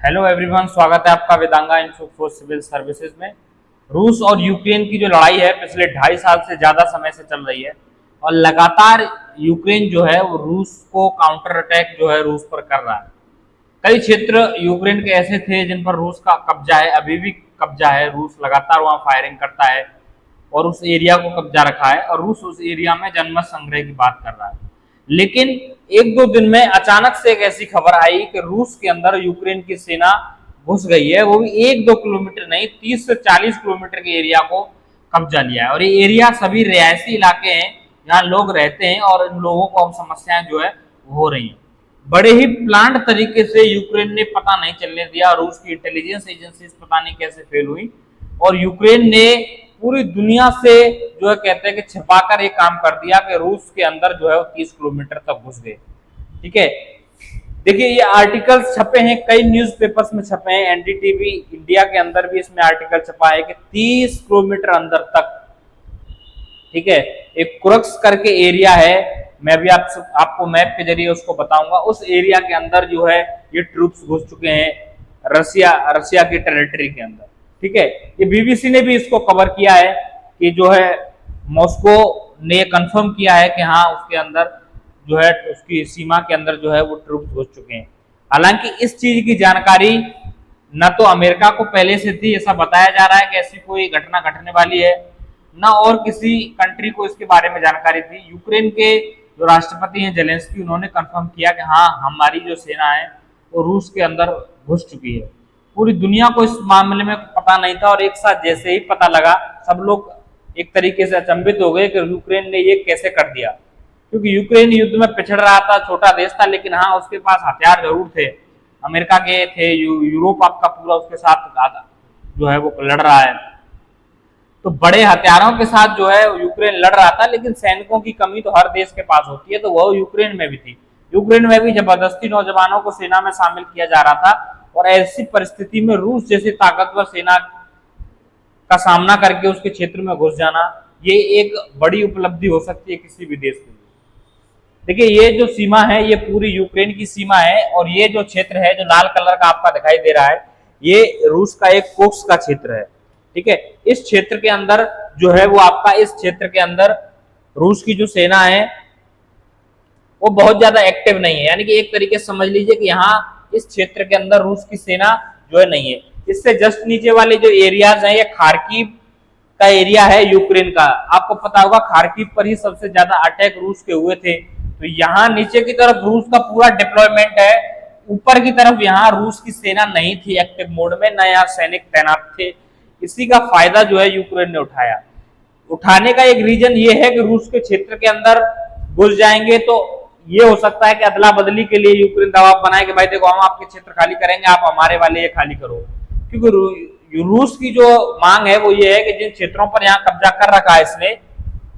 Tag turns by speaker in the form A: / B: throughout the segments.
A: Hello everyone, स्वागत है आपका वेदांगा इंस्टीट्यूट फॉर सिविल सर्विसेज में। रूस और यूक्रेन की जो लड़ाई है पिछले 2.5 साल से ज्यादा समय से चल रही है और लगातार यूक्रेन जो है वो रूस को काउंटर अटैक जो है रूस पर कर रहा है। कई क्षेत्र यूक्रेन के ऐसे थे जिन पर रूस का कब्जा है, अभी भी कब्जा है। रूस लगातार वहां फायरिंग करता है और उस एरिया को कब्जा रखा है और रूस उस एरिया में जनमत संग्रह की बात कर रहा है। लेकिन एक दो दिन में अचानक से एक ऐसी खबर आई कि रूस के अंदर यूक्रेन की सेना घुस गई है, वो भी 1-2 किलोमीटर नहीं, 30 से 40 किलोमीटर के एरिया को कब्जा लिया है। और ये एरिया सभी रिहायशी इलाके हैं, यहाँ लोग रहते हैं और इन लोगों को अब समस्याएं जो है हो रही हैं। बड़े ही प्लांट तरीके से यूक्रेन ने पता नहीं चलने दिया, रूस की इंटेलिजेंस एजेंसीज पता नहीं कैसे फेल हुई और यूक्रेन ने पूरी दुनिया से जो है कहते हैं कि छिपाकर एक काम कर दिया कि रूस के अंदर जो है 30 किलोमीटर तक घुस गए। ठीक है, देखिए ये आर्टिकल्स छपे हैं, कई न्यूज़पेपर्स में छपे हैं, एनडीटीवी इंडिया के अंदर भी इसमें आर्टिकल छपा है कि 30 किलोमीटर अंदर तक। ठीक है, एक कुरक्स करके एरिया है, मैं भी आपको मैप के जरिए उसको बताऊंगा। उस एरिया के अंदर जो है ये ट्रूप्स घुस चुके हैं रसिया की टेरिटरी के अंदर। ठीक है, ये बीबीसी ने भी इसको कवर किया है कि जो है मॉस्को ने कंफर्म किया है कि हाँ उसके अंदर जो है उसकी सीमा के अंदर जो है वो ट्रूप्स घुस चुके हैं। हालांकि इस चीज की जानकारी न तो अमेरिका को पहले से थी, ऐसा बताया जा रहा है कि ऐसी कोई घटना घटने वाली है, न और किसी कंट्री को इसके बारे में जानकारी थी। यूक्रेन के जो राष्ट्रपति हैं जेलेंस्की, उन्होंने कंफर्म किया कि हाँ हमारी जो सेना है वो रूस के अंदर घुस चुकी है। पूरी दुनिया को इस मामले में पता नहीं था और एक साथ जैसे ही पता लगा सब लोग एक तरीके से अचंभित हो गए कि यूक्रेन ने ये कैसे कर दिया, क्योंकि यूक्रेन युद्ध में पिछड़ रहा था, छोटा देश था, लेकिन हाँ उसके पास हथियार जरूर थे, अमेरिका के थे, यूरोप आपका पूरा उसके साथ जो है वो लड़ रहा है। तो बड़े हथियारों के साथ जो है यूक्रेन लड़ रहा था, लेकिन सैनिकों की कमी तो हर देश के पास होती है, तो वह यूक्रेन में भी थी। यूक्रेन में भी जबरदस्ती नौजवानों को सेना में शामिल किया जा रहा था और ऐसी परिस्थिति में रूस जैसी ताकतवर सेना का सामना करके उसके क्षेत्र में घुस जाना, ये एक बड़ी उपलब्धि हो सकती है किसी भी देश के लिए। देखिए ये जो सीमा है ये पूरी यूक्रेन की सीमा है और ये जो क्षेत्र है जो लाल कलर का आपका दिखाई दे रहा है ये रूस का एक कोक्स का क्षेत्र है। ठीक है, इस क्षेत्र के अंदर जो है वो आपका इस क्षेत्र के अंदर रूस की जो सेना है वो बहुत ज्यादा एक्टिव नहीं है, यानी कि एक तरीके से समझ लीजिए कि यहाँ इस क्षेत्र के अंदर रूस की सेना जो है नहीं है। इससे जस्ट नीचे वाले जो एरियाज हैं ये खार्किव का एरिया है यूक्रेन का। आपको पता होगा खार्किव पर ही सबसे ज्यादा अटैक रूस के हुए थे। तो यहाँ नीचे की तरफ रूस का पूरा डिप्लॉयमेंट है, ऊपर की तरफ यहाँ रूस की सेना नहीं थी एक्टिव मोड में, न यहाँ सैनिक तैनात थे। इसी का फायदा जो है यूक्रेन ने उठाया। उठाने का एक रीजन ये है कि रूस के क्षेत्र के अंदर घुस जाएंगे तो ये हो सकता है कि अदला बदली के लिए यूक्रेन दबाव बनाए कि भाई देखो हम आपके क्षेत्र खाली करेंगे, आप हमारे वाले ये खाली करो। क्योंकि रूस की जो मांग है वो ये है कि जिन क्षेत्रों पर यहाँ कब्जा कर रखा है इसने,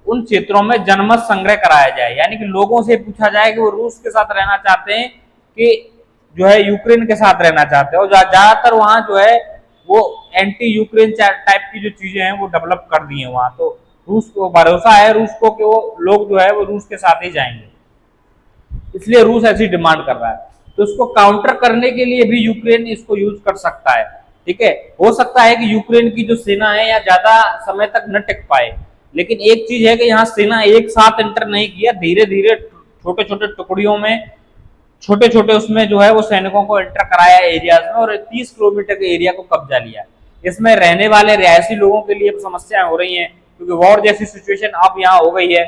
A: उन क्षेत्रों में जनमत संग्रह कराया जाए, यानी कि लोगों से पूछा जाए कि वो रूस के साथ रहना चाहते हैं कि जो है यूक्रेन के साथ रहना चाहते हैं। और ज्यादातर वहां जो है वो एंटी यूक्रेन टाइप की जो चीजें हैं वो डेवलप कर दी हैं वहां। तो रूस को भरोसा है रूस को कि वो लोग जो है वो रूस के साथ ही जाएंगे, इसलिए रूस ऐसी डिमांड कर रहा है। तो इसको काउंटर करने के लिए भी यूक्रेन इसको यूज कर सकता है। ठीक है, हो सकता है कि यूक्रेन की जो सेना है या ज्यादा समय तक न टिक पाए, लेकिन एक चीज है कि यहाँ सेना एक साथ एंटर नहीं किया, धीरे धीरे छोटे छोटे टुकड़ियों में छोटे छोटे उसमें जो है वो सैनिकों को एंटर कराया एरियाज में और 30 किलोमीटर के एरिया को कब्जा लिया। इसमें रहने वाले रिहायशी लोगों के लिए समस्याएं हो रही हैं क्योंकि वॉर जैसी सिचुएशन अब यहाँ हो गई है।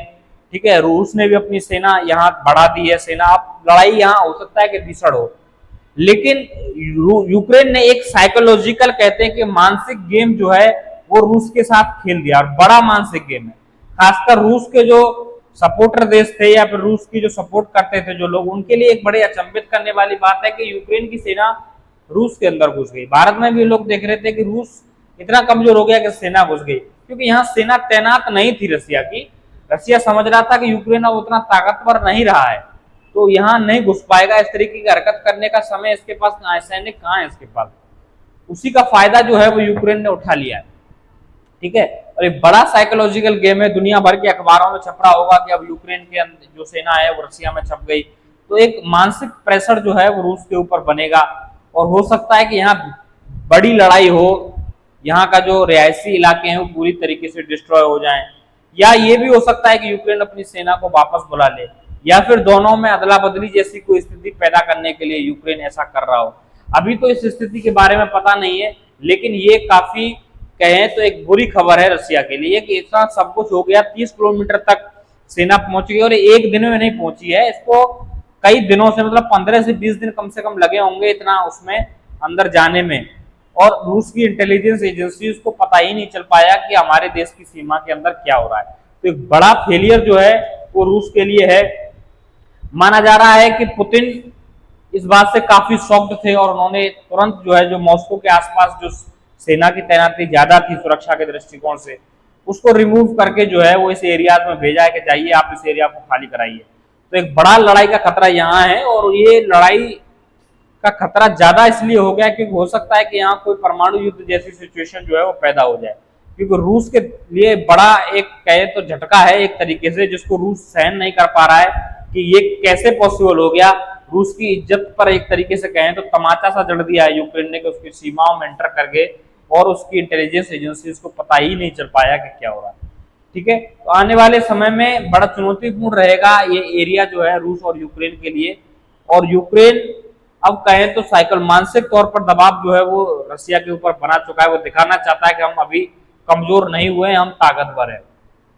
A: ठीक है, रूस ने भी अपनी सेना यहाँ बढ़ा दी है, सेना अब लड़ाई यहाँ हो सकता है कि भीषण हो, लेकिन यूक्रेन ने एक साइकोलॉजिकल कहते हैं कि मानसिक गेम जो है वो रूस के साथ खेल दिया और बड़ा मानसिक गेम है। खासकर रूस के जो सपोर्टर देश थे या फिर रूस की जो सपोर्ट करते थे जो लोग, उनके लिए एक बड़े अचंभित करने वाली बात है कि यूक्रेन की सेना रूस के अंदर घुस गई। भारत में भी लोग देख रहे थे कि रूस इतना कमजोर हो गया कि सेना घुस गई, क्योंकि यहाँ सेना तैनात नहीं थी रसिया की। रसिया समझ रहा था कि यूक्रेन अब उतना ताकतवर नहीं रहा है तो यहाँ नहीं घुस पाएगा, इस तरीके की हरकत करने का समय इसके पास कहाँ है, सैनिक कहाँ है इसके पास। उसी का फायदा जो है वो यूक्रेन ने उठा लिया है। ठीक है, और एक बड़ा साइकोलॉजिकल गेम है, दुनिया भर के अखबारों में छप रहा होगा कि अब यूक्रेन के जो सेना है वो रसिया में छप गई, तो एक मानसिक प्रेशर जो है वो रूस के ऊपर बनेगा। और हो सकता है कि यहाँ बड़ी लड़ाई हो, यहाँ का जो रिहायशी इलाके हैं वो पूरी तरीके से डिस्ट्रॉय हो जाएं, या ये भी हो सकता है कि यूक्रेन अपनी सेना को वापस बुला ले, या फिर दोनों में अदला बदली जैसी कोई स्थिति पैदा करने के लिए यूक्रेन ऐसा कर रहा हो। अभी तो इस स्थिति के बारे में पता नहीं है, लेकिन ये काफी कहें तो एक बुरी खबर है रशिया के लिए कि इतना सब कुछ हो गया, 30 किलोमीटर तक सेना पहुंच गई और एक दिन में नहीं पहुंची है, इसको कई दिनों से मतलब 15 से 20 दिन कम से कम लगे होंगे इतना उसमें अंदर जाने में। और रूस की इंटेलिजेंस एजेंसी उसको पता ही नहीं चल पाया कि हमारे देश की सीमा के अंदर क्या हो रहा है। तो एक बड़ा फेलियर जो है वो रूस के लिए है। माना जा रहा है कि पुतिन इस बात से काफी शॉक्ड थे और उन्होंने तुरंत जो है जो मॉस्को के आसपास जो सेना की तैनाती ज्यादा थी सुरक्षा के दृष्टिकोण से, उसको रिमूव करके जो है वो इस एरियाज में भेजा है कि जाइए आप इस एरिया को खाली कराइए। तो एक बड़ा लड़ाई का खतरा यहाँ है, और ये लड़ाई का खतरा ज्यादा इसलिए हो गया क्योंकि हो सकता है कि यहाँ कोई परमाणु युद्ध जैसी सिचुएशन जो है वो पैदा हो जाए, क्योंकि रूस के लिए बड़ा एक कहे तो झटका है एक तरीके से, जिसको रूस सहन नहीं कर पा रहा है कि ये कैसे पॉसिबल हो गया। रूस की इज्जत पर एक तरीके से कहें तो तमाचा सा जड़ दिया है यूक्रेन ने कि उसकी सीमाओं में एंटर करके, और उसकी इंटेलिजेंस एजेंसी को पता ही नहीं चल पाया कि क्या हो रहा है। ठीक है, तो आने वाले समय में बड़ा चुनौतीपूर्ण रहेगा ये एरिया जो है रूस और यूक्रेन के लिए। और यूक्रेन अब कहें तो साइकिल मानसिक तौर पर दबाव जो है वो रसिया के ऊपर बना चुका है, वो दिखाना चाहता है कि हम अभी कमजोर नहीं हुए, हम ताकतवर है।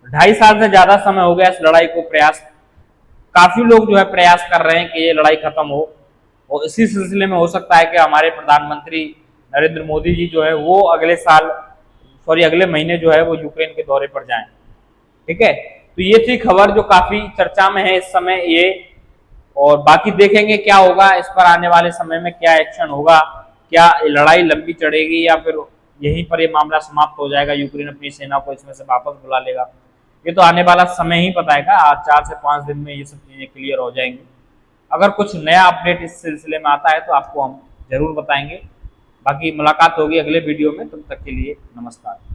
A: 2.5 साल से ज्यादा समय हो गया इस लड़ाई को, प्रयास काफी लोग जो है प्रयास कर रहे हैं कि ये लड़ाई खत्म हो, और इसी सिलसिले में हो सकता है कि हमारे प्रधानमंत्री नरेंद्र मोदी जी जो है वो अगले महीने जो है वो यूक्रेन के दौरे पर जाएं। ठीक है, तो ये थी खबर जो काफी चर्चा में है इस समय ये, और बाकी देखेंगे क्या होगा इस पर आने वाले समय में, क्या एक्शन होगा, क्या लड़ाई लंबी चढ़ेगी या फिर यहीं पर ये मामला समाप्त हो जाएगा, यूक्रेन अपनी सेना को इसमें से वापस बुला लेगा। ये तो आने वाला समय ही बताएगा, आज 4 से 5 दिन में ये सब चीजें क्लियर हो जाएंगी। अगर कुछ नया अपडेट इस सिलसिले में आता है तो आपको हम जरूर बताएंगे। बाकी मुलाकात होगी अगले वीडियो में, तब तक के लिए नमस्कार।